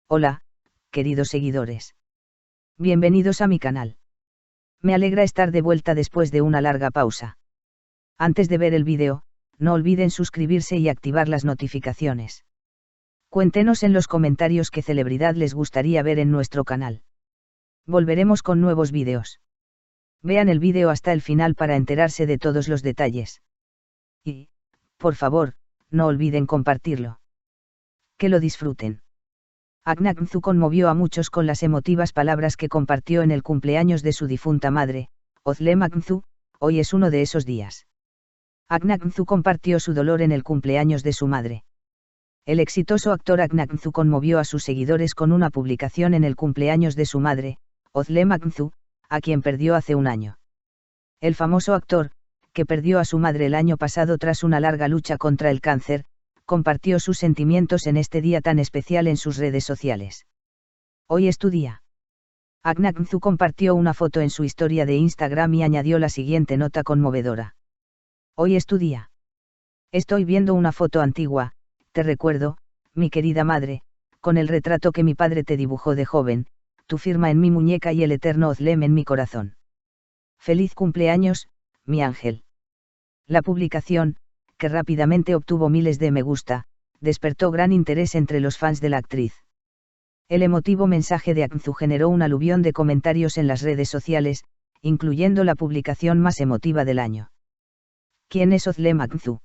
Hola, queridos seguidores. Bienvenidos a mi canal. Me alegra estar de vuelta después de una larga pausa. Antes de ver el vídeo, no olviden suscribirse y activar las notificaciones. Cuéntenos en los comentarios qué celebridad les gustaría ver en nuestro canal. Volveremos con nuevos vídeos. Vean el vídeo hasta el final para enterarse de todos los detalles. Y, por favor, no olviden compartirlo. Que lo disfruten. Aknaknzu conmovió a muchos con las emotivas palabras que compartió en el cumpleaños de su difunta madre, Özlem Aknzu. Hoy es uno de esos días. Aknaknzu compartió su dolor en el cumpleaños de su madre. El exitoso actor Aknaknzu conmovió a sus seguidores con una publicación en el cumpleaños de su madre, Özlem Aknzu, a quien perdió hace un año. El famoso actor, que perdió a su madre el año pasado tras una larga lucha contra el cáncer, compartió sus sentimientos en este día tan especial en sus redes sociales. Hoy es tu día. Aknaknzu compartió una foto en su historia de Instagram y añadió la siguiente nota conmovedora. Hoy es tu día. Estoy viendo una foto antigua, te recuerdo, mi querida madre, con el retrato que mi padre te dibujó de joven, tu firma en mi muñeca y el eterno Özlem en mi corazón. Feliz cumpleaños, mi ángel. La publicación, que rápidamente obtuvo miles de me gusta, despertó gran interés entre los fans de la actriz. El emotivo mensaje de Aknzu generó un aluvión de comentarios en las redes sociales, incluyendo la publicación más emotiva del año. ¿Quién es Özlem Aknzu?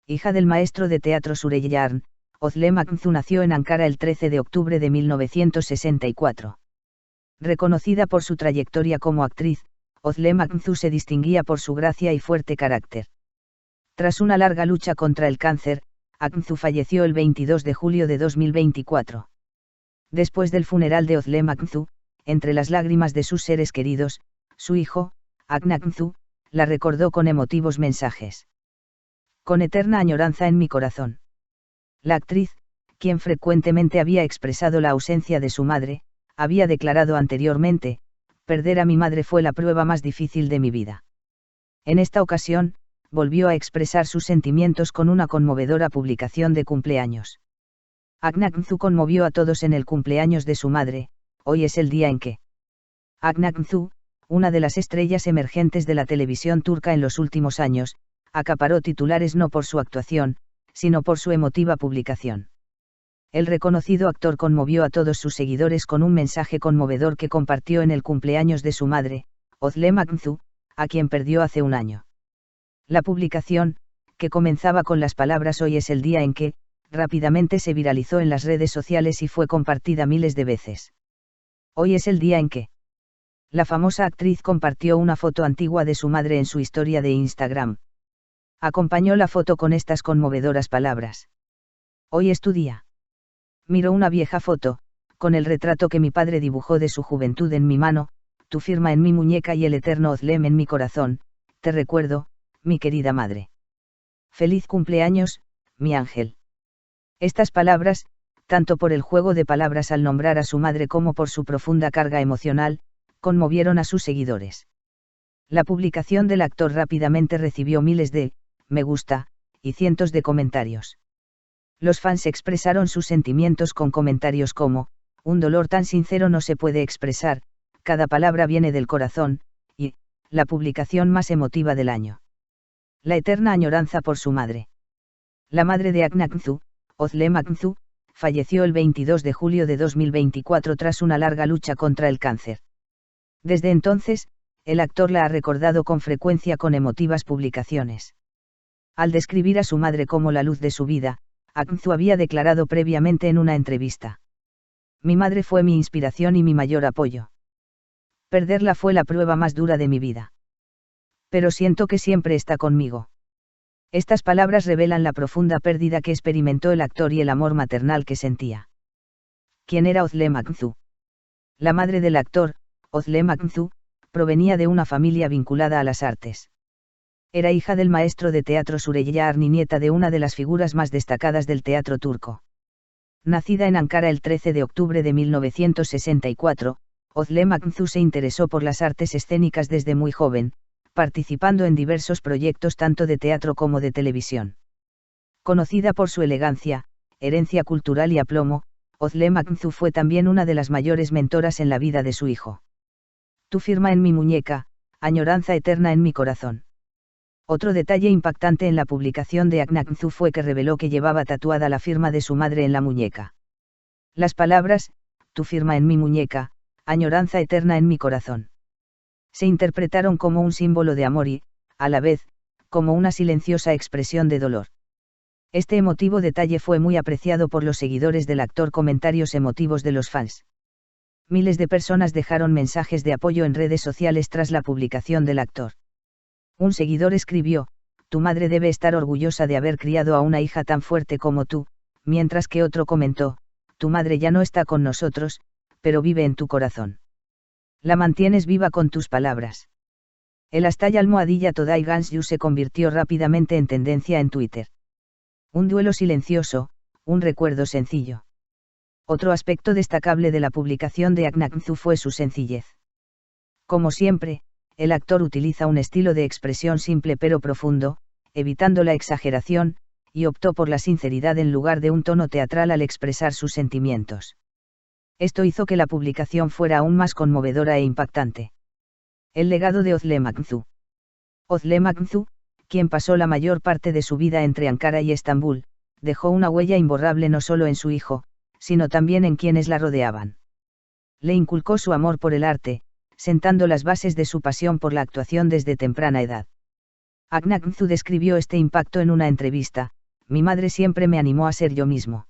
Hija del maestro de teatro Süreyya Yarn, Özlem Aknzu nació en Ankara el 13 de octubre de 1964. Reconocida por su trayectoria como actriz, Özlem Aknzu se distinguía por su gracia y fuerte carácter. Tras una larga lucha contra el cáncer, Aknzu falleció el 22 de julio de 2024. Después del funeral de Özlem Aknzu, entre las lágrimas de sus seres queridos, su hijo, Aknaknzu, la recordó con emotivos mensajes. Con eterna añoranza en mi corazón. La actriz, quien frecuentemente había expresado la ausencia de su madre, había declarado anteriormente, perder a mi madre fue la prueba más difícil de mi vida. En esta ocasión, volvió a expresar sus sentimientos con una conmovedora publicación de cumpleaños. Aknaknzu conmovió a todos en el cumpleaños de su madre. Hoy es el día en que Aknaknzu, una de las estrellas emergentes de la televisión turca en los últimos años, acaparó titulares no por su actuación, sino por su emotiva publicación. El reconocido actor conmovió a todos sus seguidores con un mensaje conmovedor que compartió en el cumpleaños de su madre, Özlem Aknzu, a quien perdió hace un año. La publicación, que comenzaba con las palabras hoy es el día en que, rápidamente se viralizó en las redes sociales y fue compartida miles de veces. Hoy es el día en que la famosa actriz compartió una foto antigua de su madre en su historia de Instagram. Acompañó la foto con estas conmovedoras palabras. Hoy es tu día. Miro una vieja foto, con el retrato que mi padre dibujó de su juventud en mi mano, tu firma en mi muñeca y el eterno Özlem en mi corazón, te recuerdo, mi querida madre. Feliz cumpleaños, mi ángel. Estas palabras, tanto por el juego de palabras al nombrar a su madre como por su profunda carga emocional, conmovieron a sus seguidores. La publicación del actor rápidamente recibió miles de me gusta y cientos de comentarios. Los fans expresaron sus sentimientos con comentarios como, un dolor tan sincero no se puede expresar, cada palabra viene del corazón, y, la publicación más emotiva del año. La eterna añoranza por su madre. La madre de Aknaknzu, Özlem Aknzu, falleció el 22 de julio de 2024 tras una larga lucha contra el cáncer. Desde entonces, el actor la ha recordado con frecuencia con emotivas publicaciones. Al describir a su madre como la luz de su vida, Aknzu había declarado previamente en una entrevista. Mi madre fue mi inspiración y mi mayor apoyo. Perderla fue la prueba más dura de mi vida. Pero siento que siempre está conmigo. Estas palabras revelan la profunda pérdida que experimentó el actor y el amor maternal que sentía. ¿Quién era Özlem Aknzu? La madre del actor, Özlem Aknzu, provenía de una familia vinculada a las artes. Era hija del maestro de teatro Süreyya Yarn y nieta de una de las figuras más destacadas del teatro turco. Nacida en Ankara el 13 de octubre de 1964, Özlem Aknzu se interesó por las artes escénicas desde muy joven, participando en diversos proyectos tanto de teatro como de televisión. Conocida por su elegancia, herencia cultural y aplomo, Özlem Akgündü fue también una de las mayores mentoras en la vida de su hijo. Tu firma en mi muñeca, añoranza eterna en mi corazón. Otro detalle impactante en la publicación de Akgündü fue que reveló que llevaba tatuada la firma de su madre en la muñeca. Las palabras, tu firma en mi muñeca, añoranza eterna en mi corazón, se interpretaron como un símbolo de amor y, a la vez, como una silenciosa expresión de dolor. Este emotivo detalle fue muy apreciado por los seguidores del actor. Comentarios emotivos de los fans. Miles de personas dejaron mensajes de apoyo en redes sociales tras la publicación del actor. Un seguidor escribió: tu madre debe estar orgullosa de haber criado a una hija tan fuerte como tú, mientras que otro comentó: tu madre ya no está con nosotros, pero vive en tu corazón. La mantienes viva con tus palabras. El hashtag almohadilla Today Gans You se convirtió rápidamente en tendencia en Twitter. Un duelo silencioso, un recuerdo sencillo. Otro aspecto destacable de la publicación de Akgündü fue su sencillez. Como siempre, el actor utiliza un estilo de expresión simple pero profundo, evitando la exageración, y optó por la sinceridad en lugar de un tono teatral al expresar sus sentimientos. Esto hizo que la publicación fuera aún más conmovedora e impactante. El legado de Özlem Akgündü. Özlem Akgündü, quien pasó la mayor parte de su vida entre Ankara y Estambul, dejó una huella imborrable no solo en su hijo, sino también en quienes la rodeaban. Le inculcó su amor por el arte, sentando las bases de su pasión por la actuación desde temprana edad. Akgündü describió este impacto en una entrevista: mi madre siempre me animó a ser yo mismo.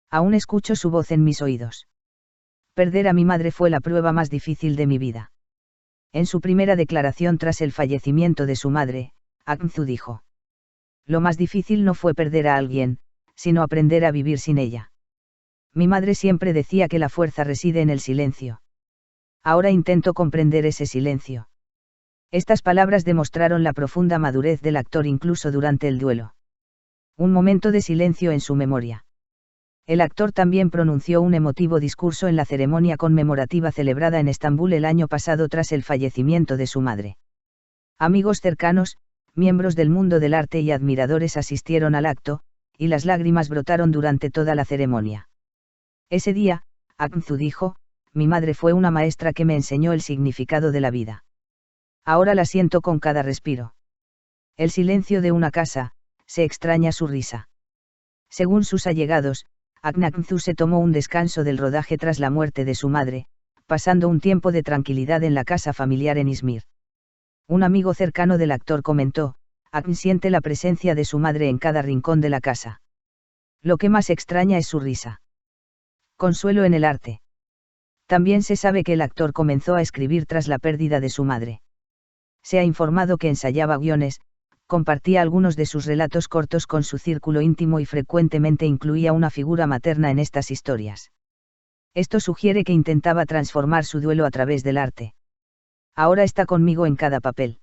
Aún escucho su voz en mis oídos. Perder a mi madre fue la prueba más difícil de mi vida. En su primera declaración tras el fallecimiento de su madre, Akgündü dijo: lo más difícil no fue perder a alguien, sino aprender a vivir sin ella. Mi madre siempre decía que la fuerza reside en el silencio. Ahora intento comprender ese silencio. Estas palabras demostraron la profunda madurez del actor incluso durante el duelo. Un momento de silencio en su memoria. El actor también pronunció un emotivo discurso en la ceremonia conmemorativa celebrada en Estambul el año pasado tras el fallecimiento de su madre. Amigos cercanos, miembros del mundo del arte y admiradores asistieron al acto, y las lágrimas brotaron durante toda la ceremonia. Ese día, Akgündü dijo: mi madre fue una maestra que me enseñó el significado de la vida. Ahora la siento con cada respiro. El silencio de una casa, se extraña su risa. Según sus allegados, Akgündü se tomó un descanso del rodaje tras la muerte de su madre, pasando un tiempo de tranquilidad en la casa familiar en Izmir. Un amigo cercano del actor comentó: Akgündü siente la presencia de su madre en cada rincón de la casa. Lo que más extraña es su risa. Consuelo en el arte. También se sabe que el actor comenzó a escribir tras la pérdida de su madre. Se ha informado que ensayaba guiones, compartía algunos de sus relatos cortos con su círculo íntimo y frecuentemente incluía una figura materna en estas historias. Esto sugiere que intentaba transformar su duelo a través del arte. Ahora está conmigo en cada papel.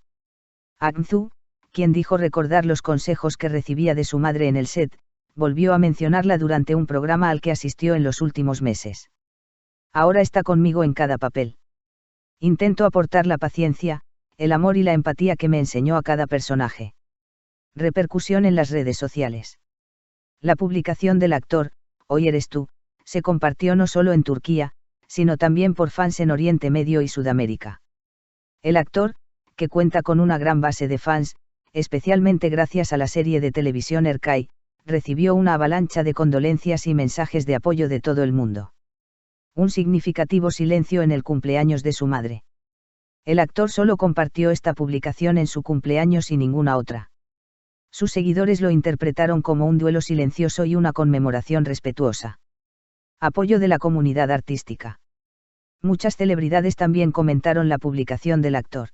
Akgündü, quien dijo recordar los consejos que recibía de su madre en el set, volvió a mencionarla durante un programa al que asistió en los últimos meses. Ahora está conmigo en cada papel. Intento aportar la paciencia, el amor y la empatía que me enseñó a cada personaje. Repercusión en las redes sociales. La publicación del actor, Hoy eres tú, se compartió no solo en Turquía, sino también por fans en Oriente Medio y Sudamérica. El actor, que cuenta con una gran base de fans, especialmente gracias a la serie de televisión Erkay, recibió una avalancha de condolencias y mensajes de apoyo de todo el mundo. Un significativo silencio en el cumpleaños de su madre. El actor solo compartió esta publicación en su cumpleaños y ninguna otra. Sus seguidores lo interpretaron como un duelo silencioso y una conmemoración respetuosa. Apoyo de la comunidad artística. Muchas celebridades también comentaron la publicación del actor.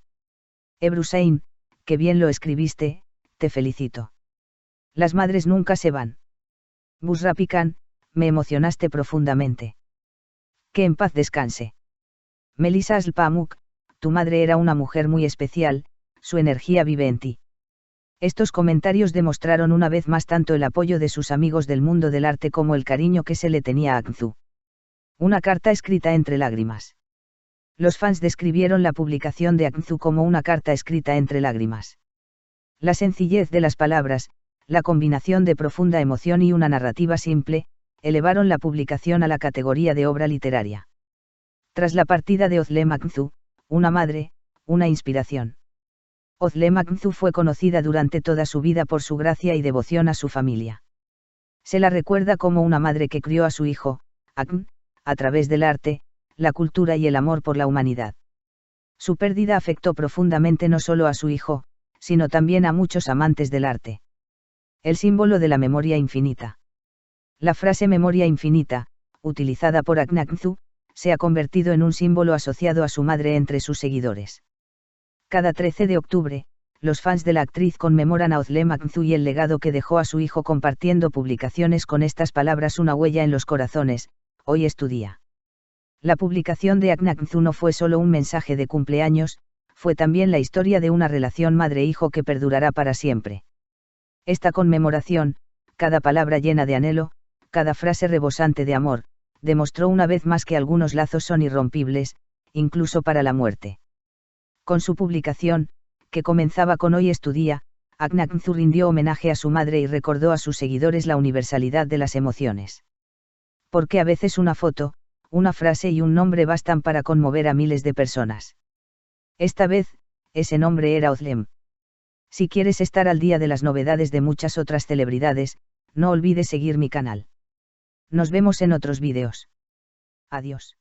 Ebru Hüseyin, que bien lo escribiste, te felicito. Las madres nunca se van. Bushra Pikhan, me emocionaste profundamente. Que en paz descanse. Melisa Asl-Pamuk, tu madre era una mujer muy especial, su energía vive en ti. Estos comentarios demostraron una vez más tanto el apoyo de sus amigos del mundo del arte como el cariño que se le tenía a Akgündü. Una carta escrita entre lágrimas. Los fans describieron la publicación de Akgündü como una carta escrita entre lágrimas. La sencillez de las palabras, la combinación de profunda emoción y una narrativa simple, elevaron la publicación a la categoría de obra literaria. Tras la partida de Özlem Aksu, una madre, una inspiración. Özlem Aksu fue conocida durante toda su vida por su gracia y devoción a su familia. Se la recuerda como una madre que crió a su hijo, Akın, a través del arte, la cultura y el amor por la humanidad. Su pérdida afectó profundamente no solo a su hijo, sino también a muchos amantes del arte. El símbolo de la memoria infinita. La frase memoria infinita, utilizada por Akın Aksu, se ha convertido en un símbolo asociado a su madre entre sus seguidores. Cada 13 de octubre, los fans de la actriz conmemoran a Özlem Aksu y el legado que dejó a su hijo compartiendo publicaciones con estas palabras: una huella en los corazones, hoy es tu día. La publicación de Akın Aksu no fue solo un mensaje de cumpleaños, fue también la historia de una relación madre-hijo que perdurará para siempre. Esta conmemoración, cada palabra llena de anhelo, cada frase rebosante de amor, demostró una vez más que algunos lazos son irrompibles, incluso para la muerte. Con su publicación, que comenzaba con Hoy es tu día, Akın Aksu rindió homenaje a su madre y recordó a sus seguidores la universalidad de las emociones. Porque a veces una foto, una frase y un nombre bastan para conmover a miles de personas. Esta vez, ese nombre era Özlem. Si quieres estar al día de las novedades de muchas otras celebridades, no olvides seguir mi canal. Nos vemos en otros vídeos. Adiós.